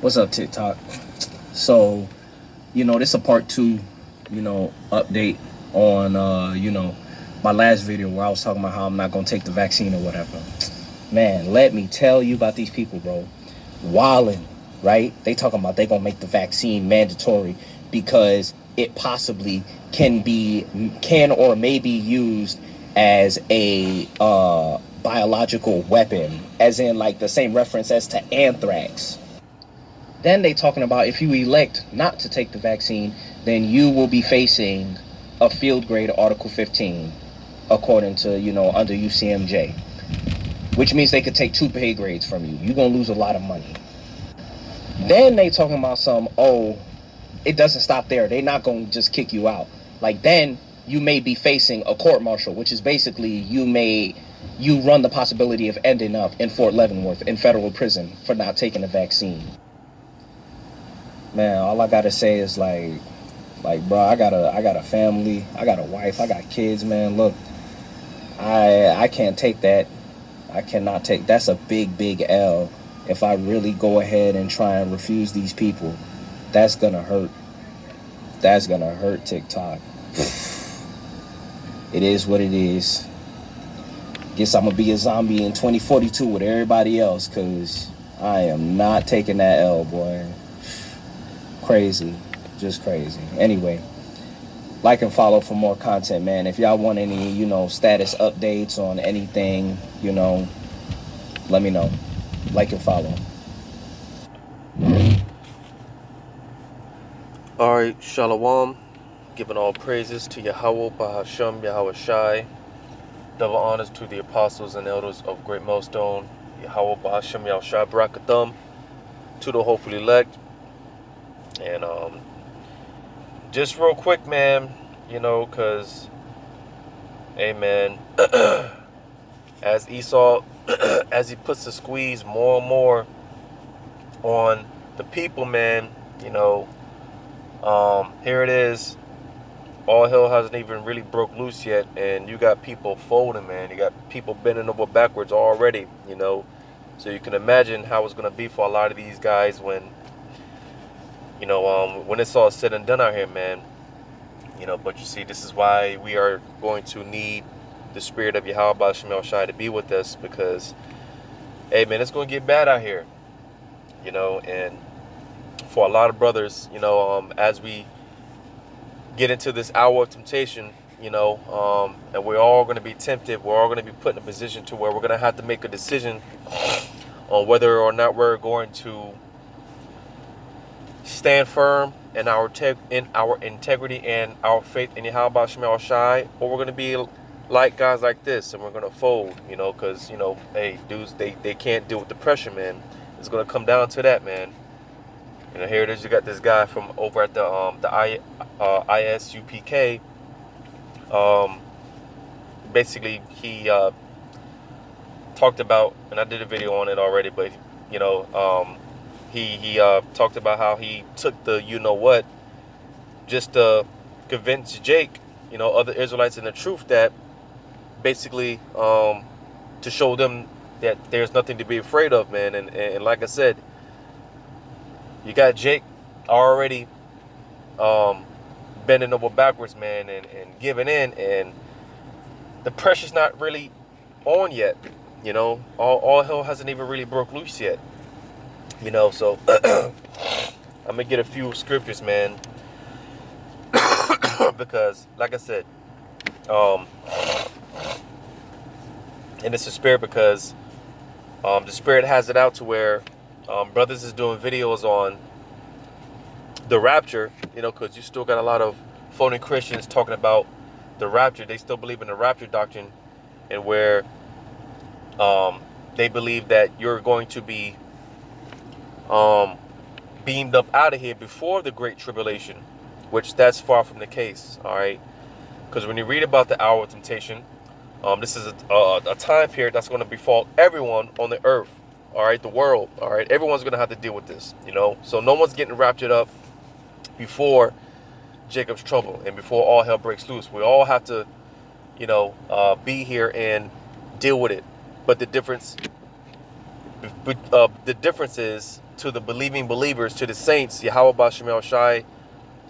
What's up, TikTok? So, this is a part two, update on, my last video where I was talking about how I'm not going to take the vaccine or whatever. Man, let me tell you about these people, bro. Wildin', right? They talking about they going to make the vaccine mandatory because it possibly can or may be used as a biological weapon, as in like the same reference as to anthrax. Then they talking about if you elect not to take the vaccine, then you will be facing a field grade Article 15, according to, under UCMJ, which means they could take 2 pay grades from you. You're going to lose a lot of money. Then they talking about it doesn't stop there. They're not going to just kick you out. Like, then you may be facing a court martial, which is basically you run the possibility of ending up in Fort Leavenworth in federal prison for not taking the vaccine. Man, all I gotta say is bro, I got a family, I got a wife, I got kids, man. Look, I can't take that. I cannot take. That's a big L. If I really go ahead and try and refuse these people, that's gonna hurt. That's gonna hurt TikTok. It is what it is. Guess I'm gonna be a zombie in 2042 with everybody else, cause I am not taking that L, boy. Crazy, just crazy. Anyway, like and follow for more content, man. If y'all want any, status updates on anything, let me know. Like and follow. Alright, Shalom. Giving all praises to Yahweh, Bahasham, Yahweh Shai. Double honors to the apostles and elders of Great Millstone, Yahweh, Bahasham, Yahweh Shai, Barakathum, to the hopefully elect. And just real quick, man, because, hey, man, as Esau, as he puts the squeeze more and more on the people, man, here it is. All hell hasn't even really broke loose yet, and you got people folding, man. You got people bending over backwards already, So you can imagine how it's going to be for a lot of these guys when it's all said and done out here, man. But you see, this is why we are going to need the spirit of Yahweh Shemel Shai to be with us, because, hey, man, it's going to get bad out here, and for a lot of brothers, as we get into this hour of temptation, and we're all going to be tempted, we're all going to be put in a position to where we're going to have to make a decision on whether or not we're going to stand firm in our integrity and our faith in Yahweh Shemel Shai, or we're going to be like guys like this, and we're going to fold, because, hey, dudes, they can't deal with the pressure, man. It's going to come down to that, man. Here it is. You got this guy from over at the ISUPK. Basically, he talked about, and I did a video on it already, but he talked about how he took the what just to convince Jake, other Israelites in the truth, that basically to show them that there's nothing to be afraid of, man. And like I said, you got Jake already bending over backwards, man, and giving in, and the pressure's not really on yet. All hell hasn't even really broke loose yet. So I'm gonna get a few scriptures, man, because like I said, and it's a spirit, because the spirit has it out to where brothers is doing videos on the rapture, because you still got a lot of phony Christians talking about the rapture. They still believe in the rapture doctrine, and where they believe that you're going to be beamed up out of here before the Great Tribulation, which that's far from the case, all right? Because when you read about the hour of temptation, this is a time period that's going to befall everyone on the earth, all right, the world, all right? Everyone's going to have to deal with this, So no one's getting raptured up before Jacob's trouble and before all hell breaks loose. We all have to, be here and deal with it. But the difference is to the believing believers, to the saints, Yahweh Bashem Shai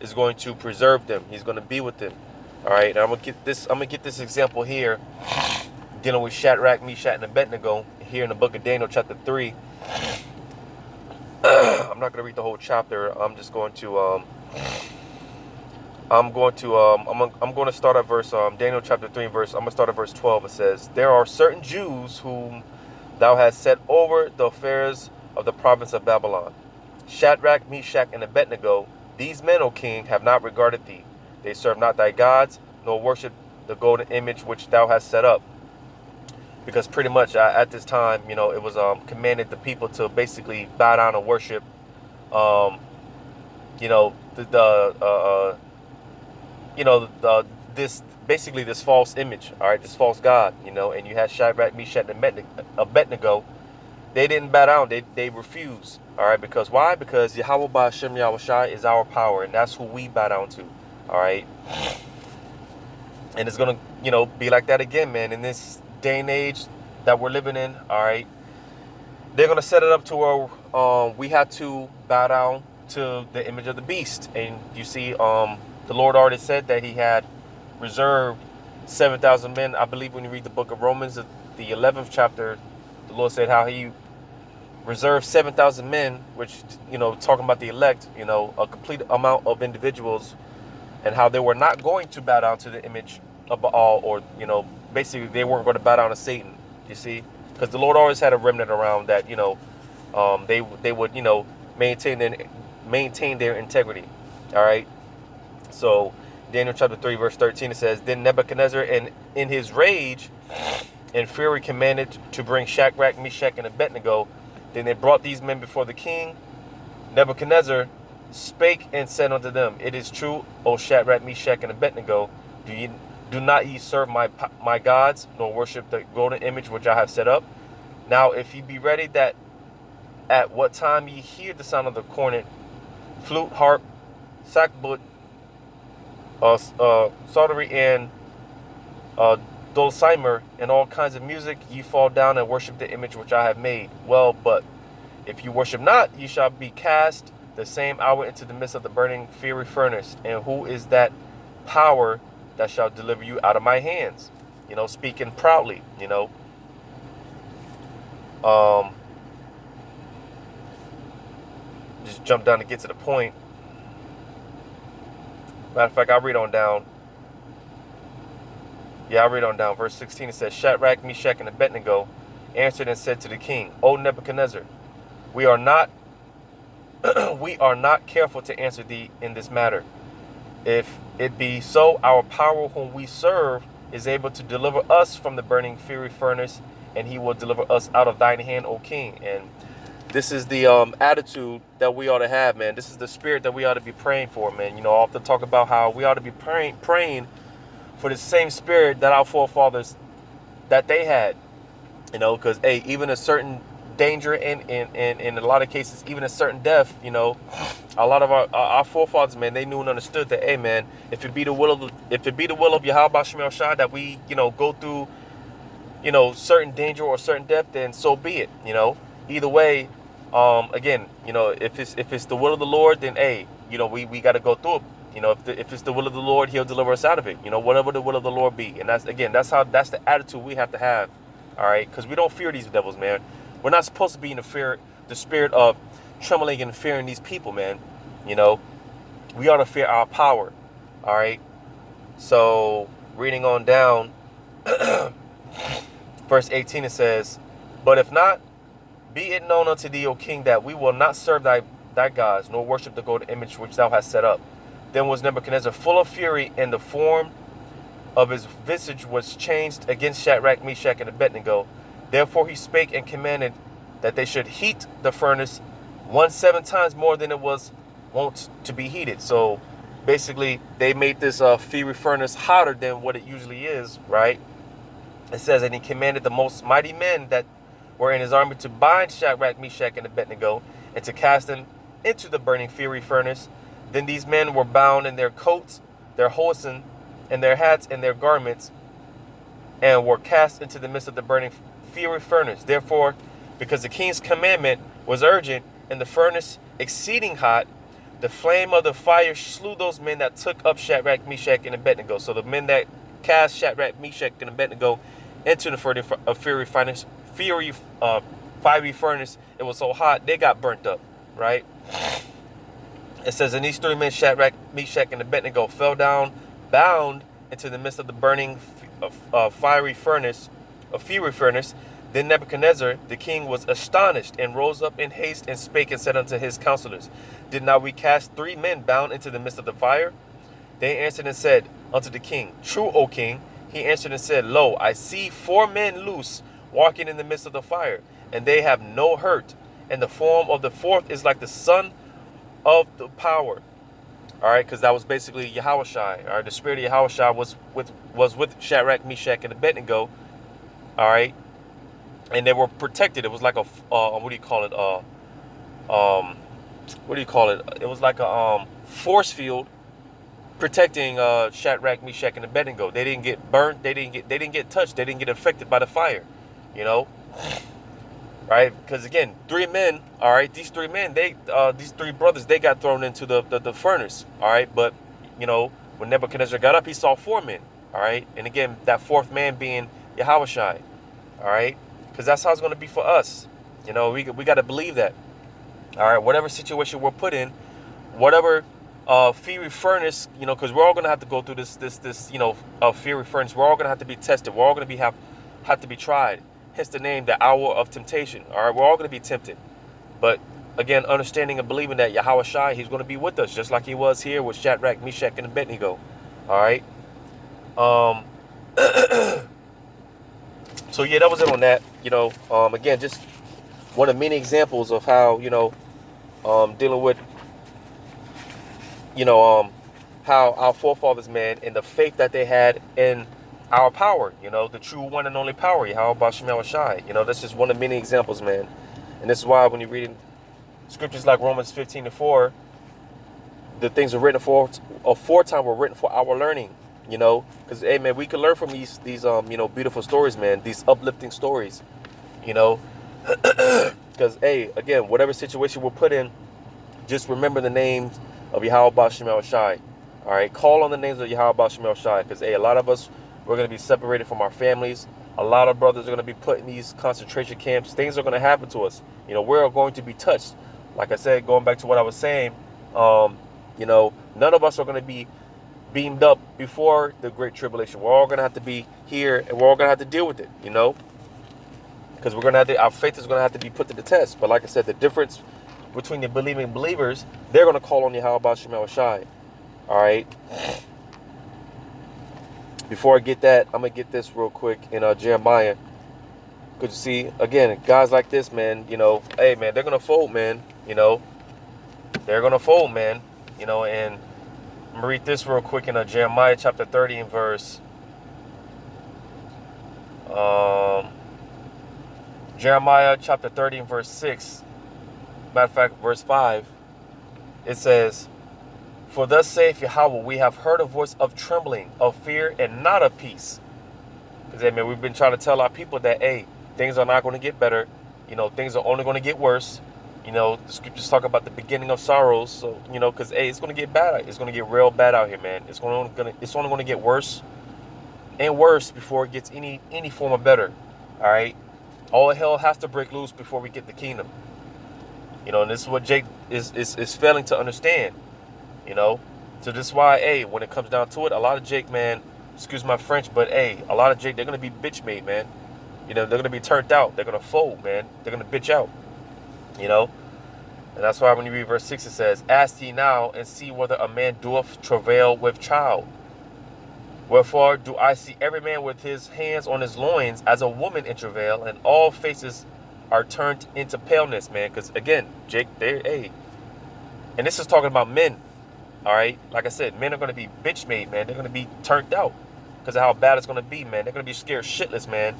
is going to preserve them. He's going to be with them. All right, and I'm gonna get this example here, dealing with Shadrach, Meshach, and Abednego here in the book of Daniel, chapter 3. I'm not gonna read the whole chapter. I'm just going to I'm going to start at verse Daniel chapter 3 verse. I'm gonna start at verse 12. It says, "There are certain Jews whom thou hast set over the affairs of the province of Babylon. Shadrach, Meshach, and Abednego, these men, O king, have not regarded thee. They serve not thy gods, nor worship the golden image which thou hast set up." Because pretty much at this time, you know, it was commanded the people to basically bow down and worship, you know, this basically this false image, all right, this false god, you know. And you had Shadrach, Meshach, and Abednego. They didn't bow down. They refused. All right, because why? Because Yahweh Ba'ashem Yahushai is our power, and that's who we bow down to. All right, and it's gonna, you know, be like that again, man. In this day and age that we're living in, all right, they're gonna set it up to where we have to bow down to the image of the beast. And you see, the Lord already said that He had reserved 7,000 men. I believe when you read the book of Romans, the 11th chapter, the Lord said how He reserved 7,000 men, which, you know, talking about the elect, you know, a complete amount of individuals, and how they were not going to bow down to the image of Baal, or, you know, basically they weren't going to bow down to Satan, you see, because the Lord always had a remnant around that, you know, they would, you know, maintain their integrity. All right. So Daniel chapter 3 verse 13, it says, "Then Nebuchadnezzar in his rage and fury commanded to bring Shadrach, Meshach, and Abednego. Then they brought these men before the king. Nebuchadnezzar spake and said unto them, It is true, O Shadrach, Meshach, and Abednego, do not ye serve my gods, nor worship the golden image which I have set up. Now if ye be ready, that at what time ye hear the sound of the cornet, flute, harp, sackbut, psaltery, and dulcimer, and all kinds of music, ye fall down and worship the image which I have made. Well, but if you worship not, ye shall be cast the same hour into the midst of the burning fiery furnace. And who is that power that shall deliver you out of my hands?" You know, speaking proudly, you know. Just jump down to get to the point. Matter of fact, I'll read on down. Yeah, I'll read on down. Verse 16, it says, "Shadrach, Meshach, and Abednego answered and said to the king, O Nebuchadnezzar, we are not careful to answer thee in this matter. If it be so, our power whom we serve is able to deliver us from the burning fiery furnace, and he will deliver us out of thine hand, O king." And this is the attitude that we ought to have, man. This is the spirit that we ought to be praying for, man. You know, I often talk about how we ought to be praying for the same spirit that our forefathers, that they had. You know, because, hey, even a certain danger, and in a lot of cases, even a certain death, you know, a lot of our forefathers, man, they knew and understood that, hey, man, if it be the will of Yahweh Bashim Shai that we, you know, go through, you know, certain danger or certain death, then so be it. You know, either way, again, you know, if it's the will of the Lord, then, hey, you know, we got to go through it. You know, if it's the will of the Lord, He'll deliver us out of it. You know, whatever the will of the Lord be. And that's the attitude we have to have. All right, because we don't fear these devils, man. We're not supposed to be in the spirit of trembling and fearing these people, man. You know, we ought to fear our power. All right. So reading on down, verse 18, it says, "But if not, be it known unto thee, O king, that we will not serve thy gods, nor worship the golden image which thou hast set up." Then was Nebuchadnezzar full of fury, and the form of his visage was changed against Shadrach, Meshach, and Abednego. Therefore he spake and commanded that they should heat the furnace 17 times more than it was wont to be heated. So basically, they made this fiery furnace hotter than what it usually is, right? It says, "And he commanded the most mighty men that were in his army to bind Shadrach, Meshach, and Abednego, and to cast them into the burning fiery furnace. Then these men were bound in their coats, their hosen, and their hats, and their garments, and were cast into the midst of the burning fiery furnace. Therefore, because the king's commandment was urgent, and the furnace exceeding hot. The flame of the fire slew those men that took up Shadrach, Meshach, and Abednego. So the men that cast Shadrach, Meshach, and Abednego into the fiery furnace, it was so hot they got burnt up. Right? It says, and these three men, Shadrach, Meshach, and Abednego, fell down, bound into the midst of the burning fiery furnace. Then Nebuchadnezzar the king was astonished, and rose up in haste, and spake and said unto his counselors, Did not we cast 3 men bound into the midst of the fire? They answered and said unto the king, True, O king. He answered and said, Lo, I see 4 men loose, walking in the midst of the fire, and they have no hurt. And the form of the 4th is like the son of the power. All right, because that was basically Yahushai. All right, the spirit of Yahushai was with Shadrach, Meshach, and Abednego. All right, and they were protected. It was like a what do you call it? What do you call it? It was like a force field protecting Shadrach, Meshach, and Abednego. They didn't get burnt. They didn't get touched. They didn't get affected by the fire. You know. Right, because again, 3 men. All right, these 3 men, these 3 brothers, they got thrown into the furnace. All right, but you know, when Nebuchadnezzar got up, he saw 4 men. All right, and again, that 4th man being Yahushai. All right, because that's how it's going to be for us. You know, we got to believe that. All right, whatever situation we're put in, whatever fiery furnace, you know, because we're all going to have to go through this you know, fiery furnace. We're all going to have to be tested. We're all going to have to be tried. Hence the name, the hour of temptation. All right, we're all going to be tempted. But again, understanding and believing that Yahushai, he's going to be with us, just like he was here with Shadrach, Meshach, and Abednego. All right. So yeah, that was it on that. You know, again, just one of many examples of how, you know, dealing with, you know, how our forefathers, man, and the faith that they had in our power, you know, the true one and only power, Yahweh Shem Shai. You know, that's just one of many examples, man. And this is why when you read scriptures like Romans 15:4, the things are written aforetime were written for our learning, you know, because hey, man, we can learn from these you know, beautiful stories, man, these uplifting stories, you know, because hey, again, whatever situation we're put in, just remember the names of Yahweh Shem Shai. All right, call on the names of Yahweh Shem Shai, because hey, a lot of us, we're going to be separated from our families. A lot of brothers are going to be put in these concentration camps. Things are going to happen to us. You know, we're going to be touched. Like I said, going back to what I was saying, you know, none of us are going to be beamed up before the Great Tribulation. We're all going to have to be here, and we're all going to have to deal with it, you know, because we're going to have to, our faith is going to have to be put to the test. But like I said, the difference between the believing believers, they're going to call on Yahweh Shem Shai. All right. Before I get that, I'm going to get this real quick in Jeremiah. Because you see, again, guys like this, man, you know, hey, man, they're going to fold, man. You know, they're going to fold, man. You know, and I'm going to read this real quick in Jeremiah chapter 30 and verse. Jeremiah chapter 30 and verse 6. Matter of fact, verse 5. It says, For thus saith Yahweh, we have heard a voice of trembling, of fear, and not of peace. Because, hey, man, we've been trying to tell our people that, hey, things are not going to get better. You know, things are only going to get worse. You know, the scriptures talk about the beginning of sorrows. So, you know, because, hey, it's going to get bad. It's going to get real bad out here, man. It's only going to get worse and worse before it gets any form of better. All right? All hell has to break loose before we get the kingdom. You know, and this is what Jake is failing to understand. You know, so this is why, hey, when it comes down to it, a lot of Jake, man, excuse my French, but hey, a lot of Jake, they're going to be bitch made, man. You know, they're going to be turned out. They're going to fold, man. They're going to bitch out, you know. And that's why when you read verse 6, it says, Ask ye now and see whether a man doeth travail with child. Wherefore do I see every man with his hands on his loins as a woman in travail, and all faces are turned into paleness, man. Because again, Jake, they're, hey, and this is talking about men. All right, like I said, men are going to be bitch made, man. They're going to be turned out because of how bad it's going to be, man. They're going to be scared shitless, man.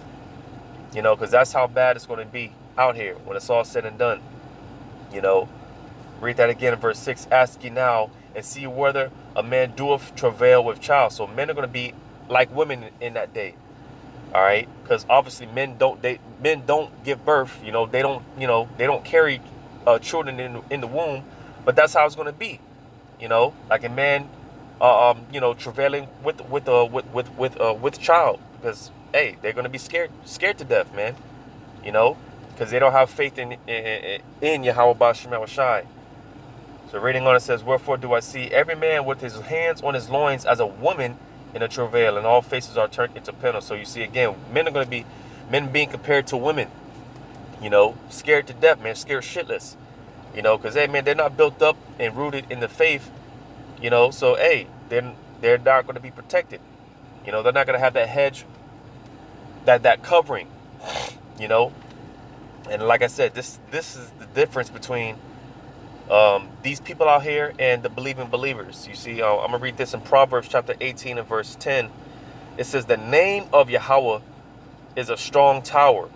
You know, because that's how bad it's going to be out here when it's all said and done. You know, read that again in verse 6. Ask ye now and see whether a man doeth travail with child. So men are going to be like women in that day. All right, because obviously men don't give birth. You know, they don't carry children in the womb, but that's how it's going to be. Like a man, travailing with child, because hey, they're going to be scared to death, man. Because they don't have faith in Yahweh Shem Shai. So reading on, it says, "Wherefore do I see every man with his hands on his loins as a woman in a travail, and all faces are turned into panels." So you see again, men being compared to women, scared to death, man, scared shitless, because hey, man, they're not built up and rooted in the faith, so hey, they're not going to be protected, they're not going to have that hedge, that covering, and like I said, this is the difference between these people out here and the believing believers. You see, I'm going to read this in Proverbs chapter 18 and verse 10. It says, "The name of Yahweh is a strong tower.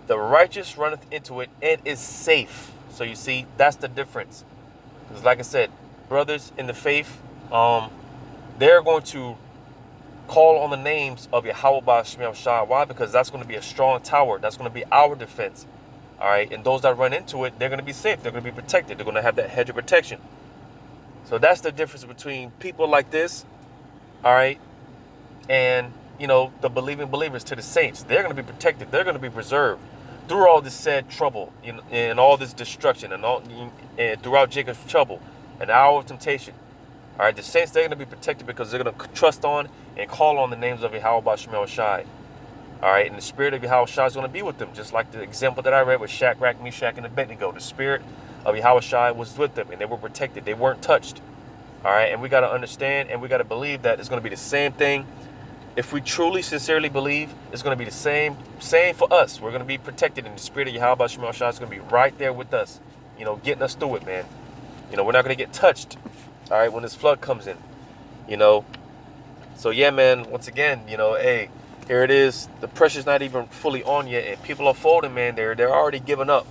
The righteous runneth into it and is safe." So you see, that's the difference. Because like I said, brothers in the faith, they're going to call on the names of Yahweh Shem Shai. Why? Because that's going to be a strong tower. That's going to be our defense. All right, and those that run into it, they're going to be safe. They're going to be protected. They're going to have that hedge of protection. So that's the difference between people like this, all right, and, the believing believers to the saints. They're going to be protected. They're going to be preserved through all this sad trouble and all this destruction and throughout Jacob's trouble and the hour of temptation. All right, the saints, they're going to be protected because they're going to trust on and call on the names of Yahweh Shem Shai. All right, and the spirit of Yahweh Shai is going to be with them, just like the example that I read with Shadrach, Meshach, and Abednego. The spirit of Yahweh Shai was with them, and they were protected. They weren't touched. All right, and we got to understand and we got to believe that it's going to be the same thing. If we truly, sincerely believe, it's going to be the same for us. We're going to be protected, and the spirit of Yahweh Shem Shai is going to be right there with us, getting us through it, man. We're not going to get touched, all right, when this flood comes in, So, yeah, man, once again, hey, here it is. The pressure's not even fully on yet, and people are folding, man. They're already giving up,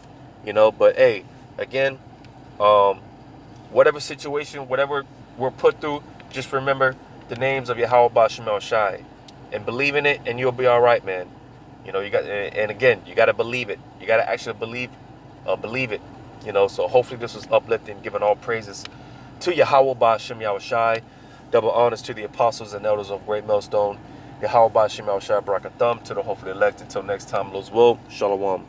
But hey, again, whatever situation, whatever we're put through, just remember the names of Yahweh Shem Shai, and believe in it, and you'll be all right, man. You got, and again, you got to believe it. You got to actually believe it. So hopefully this was uplifting, giving all praises to Yahweh Shem Shai. Double honors to the apostles and elders of Great Millstone. Yahweh Shem Shai Barakatham, to the hopefully elect. Until next time, Lord's will. Shalom.